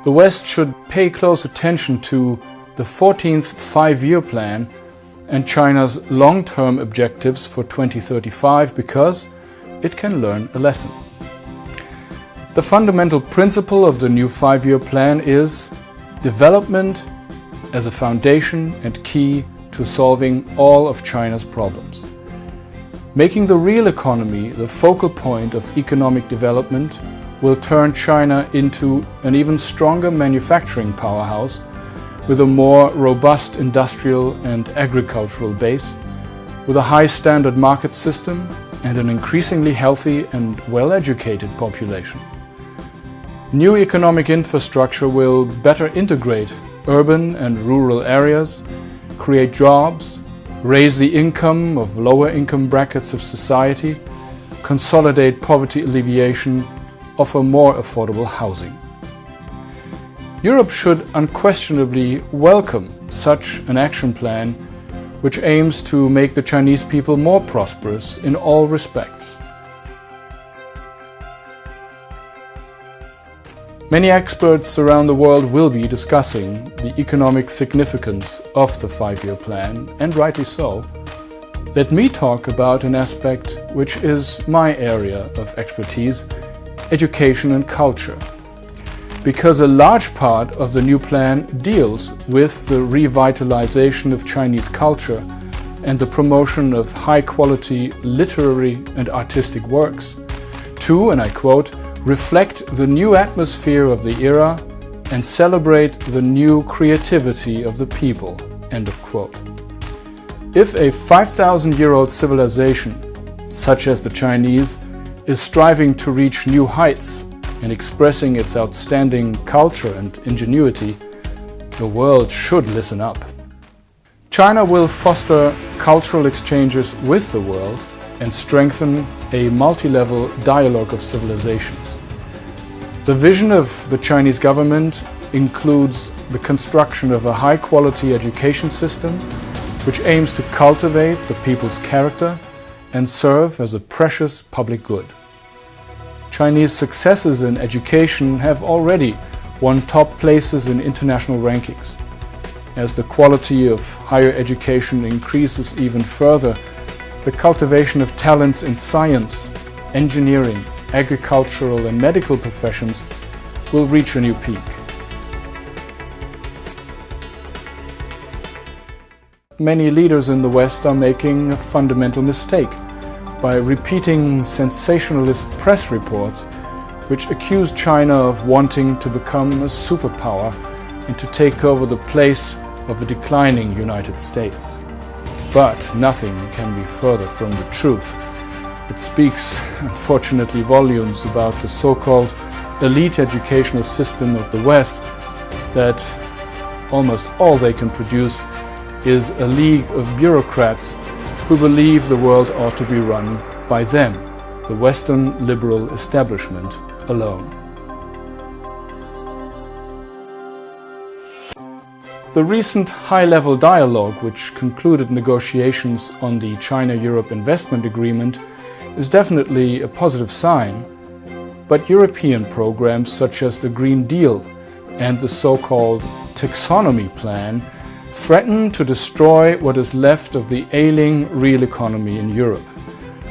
The West should pay close attention to the 14th five-year plan and China's long-term objectives for 2035 because it can learn a lesson. The fundamental principle of the new five-year plan is development as a foundation and key to solving all of China's problems. Making the real economy the focal point of economic development will turn China into an even stronger manufacturing powerhouse with a more robust industrial and agricultural base, with a high-standard market system and an increasingly healthy and well-educated population. New economic infrastructure will better integrate urban and rural areas, create jobs, raise the income of lower income brackets of society, consolidate poverty alleviation, offer more affordable housing. Europe should unquestionably welcome such an action plan which aims to make the Chinese people more prosperous in all respects. Many experts around the world will be discussing the economic significance of the five-year plan, and rightly so. Let me talk about an aspect which is my area of expertise: education and culture. Because a large part of the new plan deals with the revitalization of Chinese culture and the promotion of high-quality literary and artistic works to, and I quote, reflect the new atmosphere of the era and celebrate the new creativity of the people, end of quote. If a 5,000-year-old civilization, such as the Chinese, is striving to reach new heights and expressing its outstanding culture and ingenuity, the world should listen up. China will foster cultural exchanges with the world and strengthen a multi-level dialogue of civilizations. The vision of the Chinese government includes the construction of a high-quality education system which aims to cultivate the people's character and serve as a precious public good. Chinese successes in education have already won top places in international rankings. As the quality of higher education increases even further, the cultivation of talents in science, engineering, agricultural and medical professions will reach a new peak. Many leaders in the West are making a fundamental mistake by repeating sensationalist press reports which accuse China of wanting to become a superpower and to take over the place of the declining United States. But nothing can be further from the truth. It speaks, unfortunately, volumes about the so-called elite educational system of the West, that almost all they can produce is a league of bureaucrats who believe the world ought to be run by them, the Western liberal establishment, alone. The recent high-level dialogue, which concluded negotiations on the China-Europe Investment Agreement, is definitely a positive sign, but European programs such as the Green Deal and the so-called taxonomy plan threaten to destroy what is left of the ailing real economy in Europe.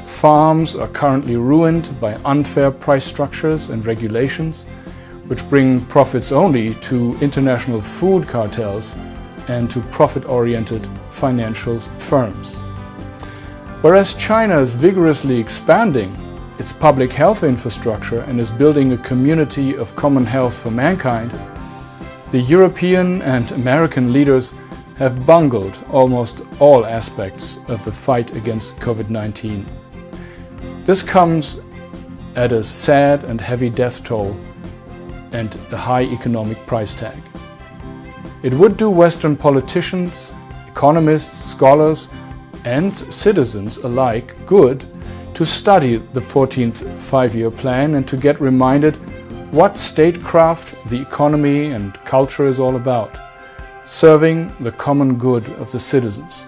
Farms are currently ruined by unfair price structures and regulations, which bring profits only to international food cartels and to profit-oriented financial firms. Whereas China is vigorously expanding its public health infrastructure and is building a community of common health for mankind, the European and American leaders have bungled almost all aspects of the fight against COVID-19. This comes at a sad and heavy death toll and a high economic price tag. It would do Western politicians, economists, scholars, and citizens alike good to study the 14th five-year plan and to get reminded what statecraft the economy and culture is all about, serving the common good of the citizens.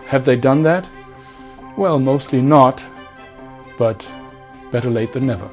Have they done that? Well, mostly not, but better late than never.